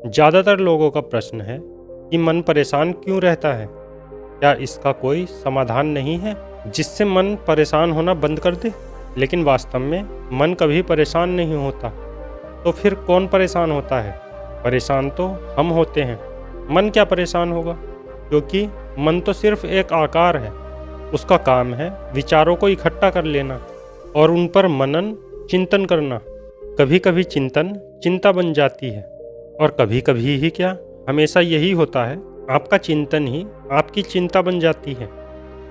ज़्यादातर लोगों का प्रश्न है कि मन परेशान क्यों रहता है? क्या इसका कोई समाधान नहीं है जिससे मन परेशान होना बंद कर दे? लेकिन वास्तव में मन कभी परेशान नहीं होता। तो फिर कौन परेशान होता है? परेशान तो हम होते हैं। मन क्या परेशान होगा? क्योंकि मन तो सिर्फ एक आकार है। उसका काम है विचारों को इकट्ठा कर लेना और उन पर मनन चिंतन करना। कभी कभी चिंतन चिंता बन जाती है और कभी कभी ही क्या, हमेशा यही होता है, आपका चिंतन ही आपकी चिंता बन जाती है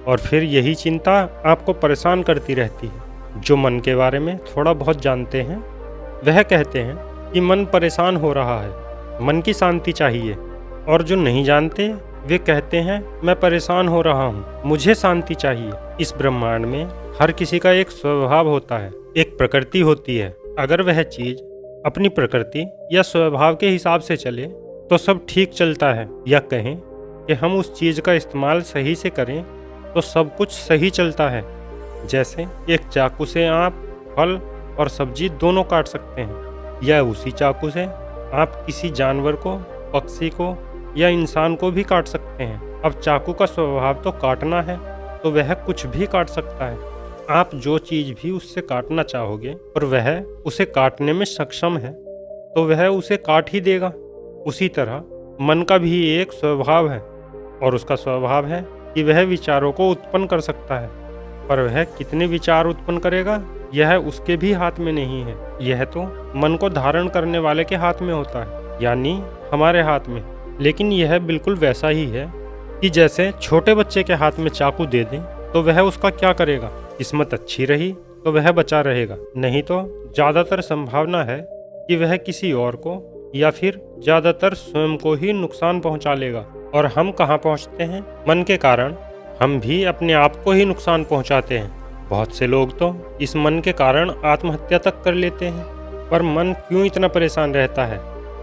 और फिर यही चिंता आपको परेशान करती रहती है। जो मन के बारे में थोड़ा बहुत जानते हैं वह कहते हैं कि मन परेशान हो रहा है, मन की शांति चाहिए। और जो नहीं जानते वे कहते हैं मैं परेशान हो रहा हूँ, मुझे शांति चाहिए। इस ब्रह्मांड में हर किसी का एक स्वभाव होता है, एक प्रकृति होती है। अगर वह चीज अपनी प्रकृति या स्वभाव के हिसाब से चले तो सब ठीक चलता है, या कहें कि हम उस चीज का इस्तेमाल सही से करें तो सब कुछ सही चलता है। जैसे एक चाकू से आप फल और सब्जी दोनों काट सकते हैं, या उसी चाकू से आप किसी जानवर को, पक्षी को या इंसान को भी काट सकते हैं। अब चाकू का स्वभाव तो काटना है, तो वह कुछ भी काट सकता है। आप जो चीज भी उससे काटना चाहोगे और वह उसे काटने में सक्षम है तो वह उसे काट ही देगा। उसी तरह मन का भी एक स्वभाव है और उसका स्वभाव है कि वह विचारों को उत्पन्न कर सकता है, पर वह कितने विचार उत्पन्न करेगा यह उसके भी हाथ में नहीं है। यह तो मन को धारण करने वाले के हाथ में होता है, यानी हमारे हाथ में। लेकिन यह बिल्कुल वैसा ही है कि जैसे छोटे बच्चे के हाथ में चाकू दे दें तो वह उसका क्या करेगा? किस्मत अच्छी रही तो वह बचा रहेगा, नहीं तो ज़्यादातर संभावना है कि वह किसी और को या फिर ज़्यादातर स्वयं को ही नुकसान पहुंचा लेगा। और हम कहाँ पहुंचते हैं? मन के कारण हम भी अपने आप को ही नुकसान पहुंचाते हैं। बहुत से लोग तो इस मन के कारण आत्महत्या तक कर लेते हैं। पर मन क्यों इतना परेशान रहता है?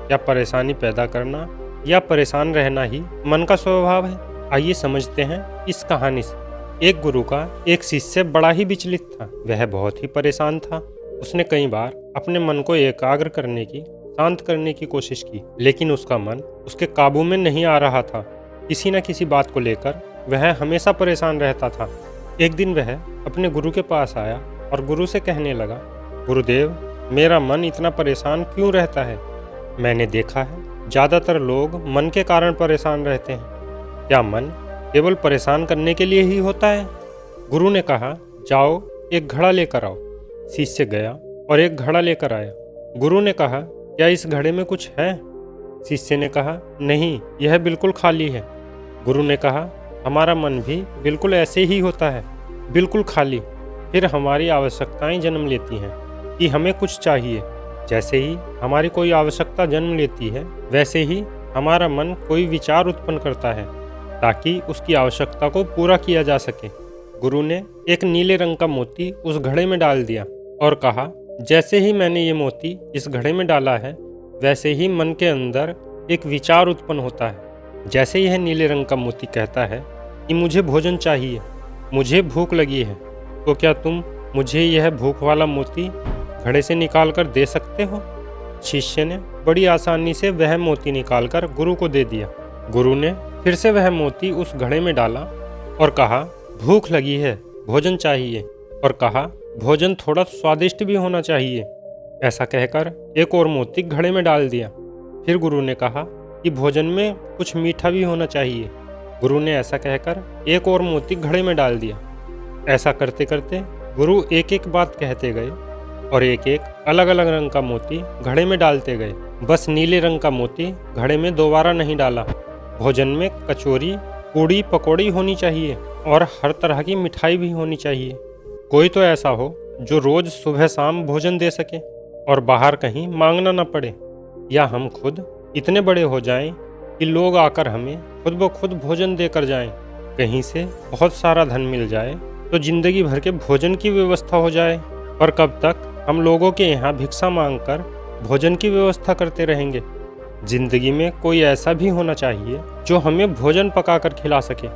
क्या परेशानी पैदा करना या परेशान रहना ही मन का स्वभाव है? आइए समझते हैं इस कहानी से। एक गुरु का एक शिष्य बड़ा ही विचलित था। वह बहुत ही परेशान था। उसने कई बार अपने मन को एकाग्र करने की, शांत करने की कोशिश की, लेकिन उसका मन उसके काबू में नहीं आ रहा था। किसी न किसी बात को लेकर वह हमेशा परेशान रहता था। एक दिन वह अपने गुरु के पास आया और गुरु से कहने लगा, गुरुदेव, मेरा मन इतना परेशान क्यों रहता है? मैंने देखा है ज़्यादातर लोग मन के कारण परेशान रहते हैं। क्या मन केवल परेशान करने के लिए ही होता है? गुरु ने कहा, जाओ एक घड़ा लेकर आओ। शिष्य गया और एक घड़ा लेकर आया। गुरु ने कहा, क्या इस घड़े में कुछ है? शिष्य ने कहा, नहीं, यह बिल्कुल खाली है। गुरु ने कहा, हमारा मन भी बिल्कुल ऐसे ही होता है, बिल्कुल खाली। फिर हमारी आवश्यकताएं जन्म लेती हैं कि हमें कुछ चाहिए। जैसे ही हमारी कोई आवश्यकता जन्म लेती है वैसे ही हमारा मन कोई विचार उत्पन्न करता है ताकि उसकी आवश्यकता को पूरा किया जा सके। गुरु ने एक नीले रंग का मोती उस घड़े में डाल दिया और कहा, जैसे ही मैंने ये मोती इस घड़े में डाला है वैसे ही मन के अंदर एक विचार उत्पन्न होता है। जैसे यह नीले रंग का मोती कहता है कि मुझे भोजन चाहिए, मुझे भूख लगी है, तो क्या तुम मुझे यह भूख वाला मोती घड़े से निकाल कर दे सकते हो? शिष्य ने बड़ी आसानी से वह मोती निकालकर गुरु को दे दिया। गुरु ने फिर से वह मोती उस घड़े में डाला और कहा, भूख लगी है, भोजन चाहिए, और कहा, भोजन थोड़ा स्वादिष्ट भी होना चाहिए। ऐसा कहकर एक और मोती घड़े में डाल दिया। फिर गुरु ने कहा कि भोजन में कुछ मीठा भी होना चाहिए। गुरु ने ऐसा कहकर एक और मोती घड़े में डाल दिया। ऐसा करते करते गुरु एक एक बात कहते गए और एक एक अलग अलग रंग का मोती घड़े में डालते गए। बस नीले रंग का मोती घड़े में दोबारा नहीं डाला। भोजन में कचौरी, पूड़ी, पकौड़ी होनी चाहिए और हर तरह की मिठाई भी होनी चाहिए। कोई तो ऐसा हो जो रोज सुबह शाम भोजन दे सके और बाहर कहीं मांगना न पड़े, या हम खुद इतने बड़े हो जाएं कि लोग आकर हमें खुद ब खुद भोजन देकर जाएं। कहीं से बहुत सारा धन मिल जाए तो जिंदगी भर के भोजन की व्यवस्था हो जाए। पर कब तक हम लोगों के यहाँ भिक्षा मांगकर भोजन की व्यवस्था करते रहेंगे? जिंदगी में कोई ऐसा भी होना चाहिए जो हमें भोजन पकाकर खिला सके।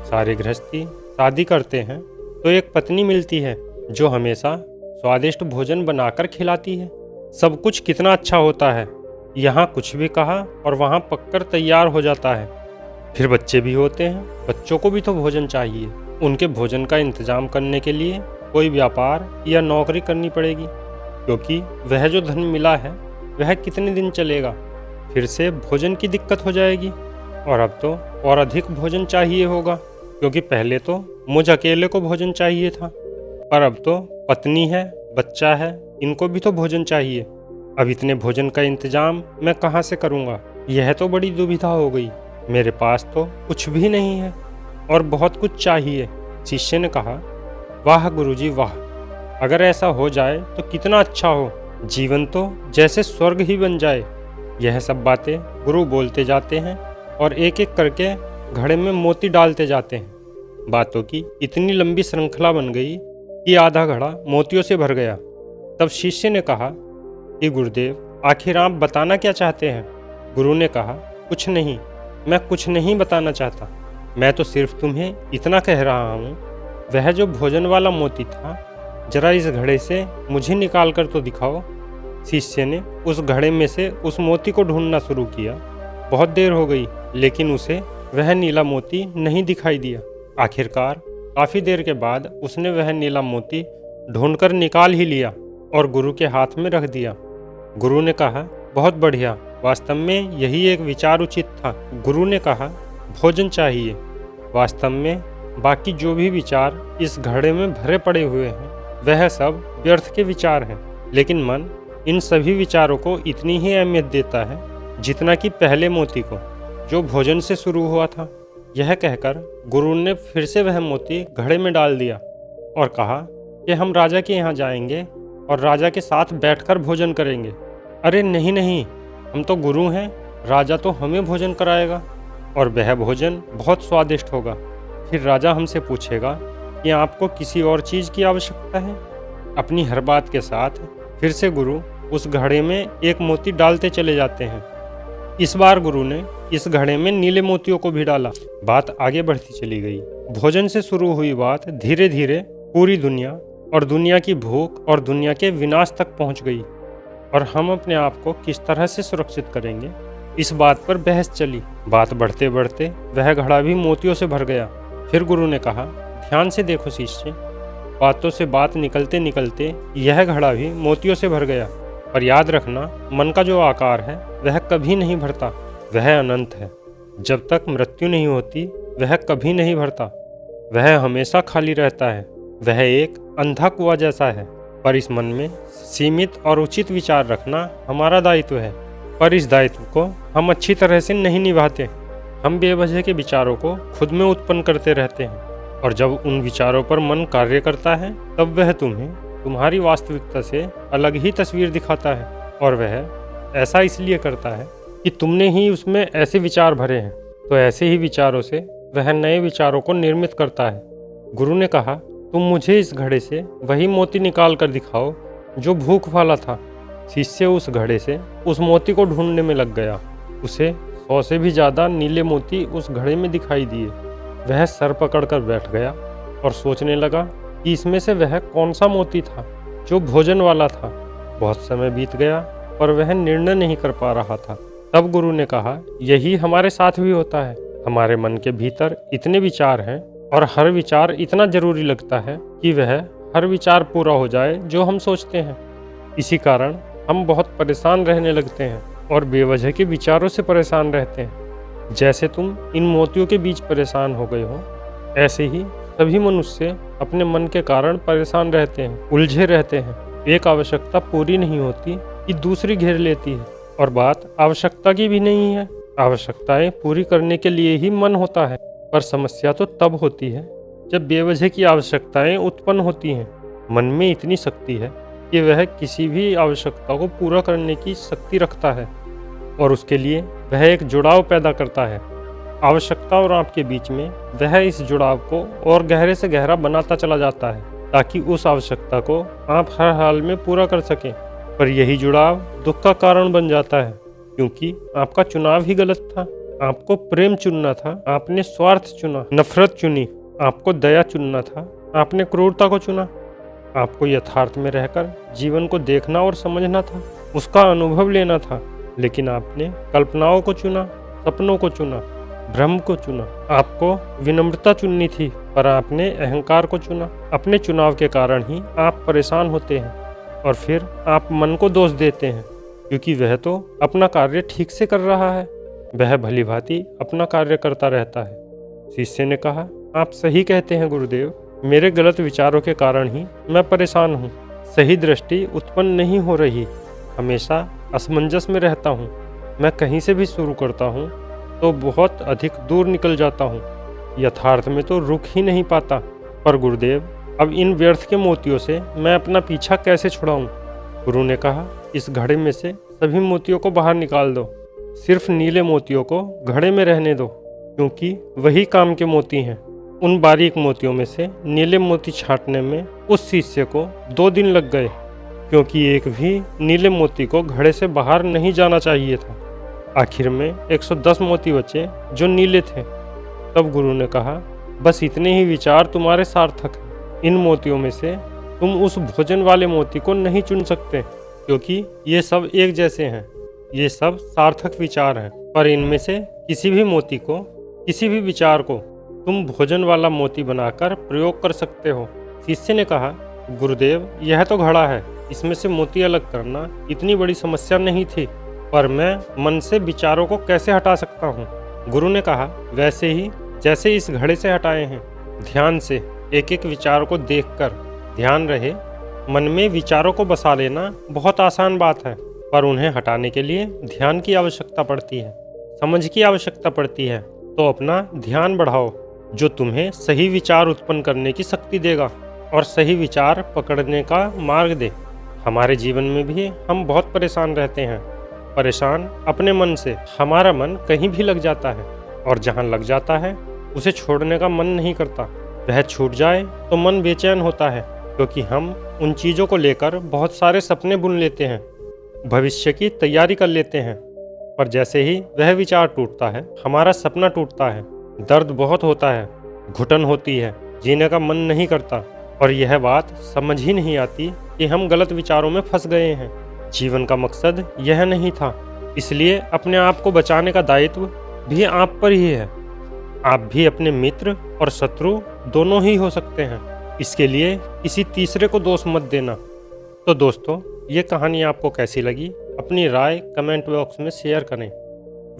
सारे गृहस्थी शादी करते हैं तो एक पत्नी मिलती है जो हमेशा स्वादिष्ट भोजन बनाकर खिलाती है। सब कुछ कितना अच्छा होता है, यहाँ कुछ भी कहा और वहाँ पककर तैयार हो जाता है। फिर बच्चे भी होते हैं, बच्चों को भी तो भोजन चाहिए। उनके भोजन का इंतजाम करने के लिए कोई व्यापार या नौकरी करनी पड़ेगी, क्योंकि वह जो धन मिला है वह कितने दिन चलेगा। फिर से भोजन की दिक्कत हो जाएगी और अब तो और अधिक भोजन चाहिए होगा, क्योंकि पहले तो मुझ अकेले को भोजन चाहिए था, पर अब तो पत्नी है, बच्चा है, इनको भी तो भोजन चाहिए। अब इतने भोजन का इंतजाम मैं कहाँ से करूँगा? यह तो बड़ी दुविधा हो गई। मेरे पास तो कुछ भी नहीं है और बहुत कुछ चाहिए। शिष्य ने कहा, वाह गुरुजी वाह, अगर ऐसा हो जाए तो कितना अच्छा हो। जीवन तो जैसे स्वर्ग ही बन जाए। यह सब बातें गुरु बोलते जाते हैं और एक एक करके घड़े में मोती डालते जाते हैं। बातों की इतनी लंबी श्रृंखला बन गई कि आधा घड़ा मोतियों से भर गया। तब शिष्य ने कहा कि गुरुदेव, आखिर आप बताना क्या चाहते हैं? गुरु ने कहा, कुछ नहीं, मैं कुछ नहीं बताना चाहता। मैं तो सिर्फ तुम्हें इतना कह रहा हूँ, वह जो भोजन वाला मोती था, जरा इस घड़े से मुझे निकाल कर तो दिखाओ। शिष्य ने उस घड़े में से उस मोती को ढूंढना शुरू किया। बहुत देर हो गई, लेकिन उसे वह नीला मोती नहीं दिखाई दिया। आखिरकार काफ़ी देर के बाद उसने वह नीला मोती ढूंढकर निकाल ही लिया और गुरु के हाथ में रख दिया। गुरु ने कहा, बहुत बढ़िया, वास्तव में यही एक विचार उचित था। गुरु ने कहा, भोजन चाहिए। वास्तव में बाकी जो भी विचार इस घड़े में भरे पड़े हुए हैं वह सब व्यर्थ के विचार हैं, लेकिन मन इन सभी विचारों को इतनी ही अहमियत देता है जितना कि पहले मोती को, जो भोजन से शुरू हुआ था। यह कहकर गुरु ने फिर से वह मोती घड़े में डाल दिया और कहा कि हम राजा के यहाँ जाएंगे और राजा के साथ बैठकर भोजन करेंगे। अरे नहीं नहीं, हम तो गुरु हैं, राजा तो हमें भोजन कराएगा और वह भोजन बहुत स्वादिष्ट होगा। फिर राजा हमसे पूछेगा कि आपको किसी और चीज़ की आवश्यकता है। अपनी हर बात के साथ फिर से गुरु उस घड़े में एक मोती डालते चले जाते हैं। इस बार गुरु ने इस घड़े में नीले मोतियों को भी डाला। बात आगे बढ़ती चली गई। भोजन से शुरू हुई बात धीरे धीरे पूरी दुनिया और दुनिया की भूख और दुनिया के विनाश तक पहुंच गई, और हम अपने आप को किस तरह से सुरक्षित करेंगे, इस बात पर बहस चली। बात बढ़ते बढ़ते वह घड़ा भी मोतियों से भर गया। फिर गुरु ने कहा, ध्यान से देखो शिष्य, बातों से बात निकलते निकलते यह घड़ा भी मोतियों से भर गया। पर याद रखना, मन का जो आकार है वह कभी नहीं भरता, वह अनंत है। जब तक मृत्यु नहीं होती वह कभी नहीं भरता, वह हमेशा खाली रहता है। वह एक अंधा कुआं जैसा है। पर इस मन में सीमित और उचित विचार रखना हमारा दायित्व है, पर इस दायित्व को हम अच्छी तरह से नहीं निभाते। हम बेवजह के विचारों को खुद में उत्पन्न करते रहते हैं, और जब उन विचारों पर मन कार्य करता है तब वह तुम्हें तुम्हारी वास्तविकता से अलग ही तस्वीर दिखाता है। और वह ऐसा इसलिए करता है कि तुमने ही उसमें ऐसे विचार भरे हैं, तो ऐसे ही विचारों से वह नए विचारों को निर्मित करता है। गुरु ने कहा, तुम मुझे इस घड़े से वही मोती निकाल कर दिखाओ जो भूख वाला था। शिष्य उस घड़े से उस मोती को ढूंढने में लग गया। उसे 100 से भी ज़्यादा नीले मोती उस घड़े में दिखाई दिए। वह सर पकड़कर बैठ गया और सोचने लगा कि इसमें से वह कौन सा मोती था जो भोजन वाला था। बहुत समय बीत गया पर वह निर्णय नहीं कर पा रहा था। तब गुरु ने कहा, यही हमारे साथ भी होता है। हमारे मन के भीतर इतने विचार हैं और हर विचार इतना जरूरी लगता है कि वह हर विचार पूरा हो जाए जो हम सोचते हैं। इसी कारण हम बहुत परेशान रहने लगते हैं और बेवजह के विचारों से परेशान रहते हैं। जैसे तुम इन मोतियों के बीच परेशान हो गए हो, ऐसे ही सभी मनुष्य अपने मन के कारण परेशान रहते हैं, उलझे रहते हैं। एक आवश्यकता पूरी नहीं होती कि दूसरी घेर लेती है, और बात आवश्यकता की भी नहीं है। आवश्यकताएं पूरी करने के लिए ही मन होता है, पर समस्या तो तब होती है जब बेवजह की आवश्यकताएं उत्पन्न होती हैं। मन में इतनी शक्ति है कि वह किसी भी आवश्यकता को पूरा करने की शक्ति रखता है, और उसके लिए वह एक जुड़ाव पैदा करता है। आवश्यकता और आपके बीच में वह इस जुड़ाव को और गहरे से गहरा बनाता चला जाता है, ताकि उस आवश्यकता को आप हर हाल में पूरा कर सकें। पर यही जुड़ाव दुख का कारण बन जाता है, क्योंकि आपका चुनाव ही गलत था। आपको प्रेम चुनना था, आपने स्वार्थ चुना, नफरत चुनी। आपको दया चुनना था, आपने क्रूरता को चुना। आपको यथार्थ में रहकर जीवन को देखना और समझना था, उसका अनुभव लेना था, लेकिन आपने कल्पनाओं को चुना, सपनों को चुना, भ्रम को चुना। आपको विनम्रता चुननी थी, पर आपने अहंकार को चुना। अपने चुनाव के कारण ही आप परेशान होते हैं और फिर आप मन को दोष देते हैं, क्योंकि वह तो अपना कार्य ठीक से कर रहा है। वह भली भांति अपना कार्य करता रहता है। शिष्य ने कहा, आप सही कहते हैं गुरुदेव, मेरे गलत विचारों के कारण ही मैं परेशान हूँ। सही दृष्टि उत्पन्न नहीं हो रही, हमेशा असमंजस में रहता हूँ। मैं कहीं से भी शुरू करता हूँ तो बहुत अधिक दूर निकल जाता हूँ, यथार्थ में तो रुक ही नहीं पाता। पर गुरुदेव, अब इन व्यर्थ के मोतियों से मैं अपना पीछा कैसे छुड़ाऊँ? गुरु ने कहा, इस घड़े में से सभी मोतियों को बाहर निकाल दो, सिर्फ नीले मोतियों को घड़े में रहने दो, क्योंकि वही काम के मोती हैं। उन बारीक मोतियों में से नीले मोती छांटने में उस शिष्य को 2 दिन लग गए, क्योंकि एक भी नीले मोती को घड़े से बाहर नहीं जाना चाहिए था। आखिर में 110 मोती बचे जो नीले थे। तब गुरु ने कहा, बस इतने ही विचार तुम्हारे सार्थक हैं। इन मोतियों में से तुम उस भोजन वाले मोती को नहीं चुन सकते, क्योंकि ये सब एक जैसे हैं। ये सब सार्थक विचार हैं, पर इनमें से किसी भी मोती को, किसी भी विचार को तुम भोजन वाला मोती बनाकर प्रयोग कर सकते हो। शिष्य ने कहा, गुरुदेव, यह तो घड़ा है, इसमें से मोती अलग करना इतनी बड़ी समस्या नहीं थी, पर मैं मन से विचारों को कैसे हटा सकता हूँ? गुरु ने कहा, वैसे ही जैसे इस घड़े से हटाए हैं, ध्यान से एक एक विचार को देखकर। ध्यान रहे, मन में विचारों को बसा लेना बहुत आसान बात है, पर उन्हें हटाने के लिए ध्यान की आवश्यकता पड़ती है, समझ की आवश्यकता पड़ती है। तो अपना ध्यान बढ़ाओ, जो तुम्हें सही विचार उत्पन्न करने की शक्ति देगा और सही विचार पकड़ने का मार्ग दे। हमारे जीवन में भी हम बहुत परेशान रहते हैं, परेशान अपने मन से। हमारा मन कहीं भी लग जाता है, और जहाँ लग जाता है उसे छोड़ने का मन नहीं करता। वह छूट जाए तो मन बेचैन होता है, क्योंकि हम उन चीज़ों को लेकर बहुत सारे सपने बुन लेते हैं, भविष्य की तैयारी कर लेते हैं। पर जैसे ही वह विचार टूटता है, हमारा सपना टूटता है, दर्द बहुत होता है, घुटन होती है, जीने का मन नहीं करता। और यह बात समझ ही नहीं आती कि हम गलत विचारों में फंस गए हैं। जीवन का मकसद यह नहीं था, इसलिए अपने आप को बचाने का दायित्व भी आप पर ही है। आप भी अपने मित्र और शत्रु दोनों ही हो सकते हैं, इसके लिए किसी तीसरे को दोष मत देना। तो दोस्तों, ये कहानी आपको कैसी लगी? अपनी राय कमेंट बॉक्स में शेयर करें।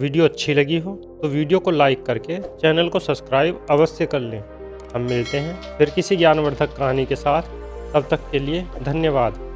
वीडियो अच्छी लगी हो तो वीडियो को लाइक करके चैनल को सब्सक्राइब अवश्य कर लें। हम मिलते हैं फिर किसी ज्ञानवर्धक कहानी के साथ। तब तक के लिए धन्यवाद।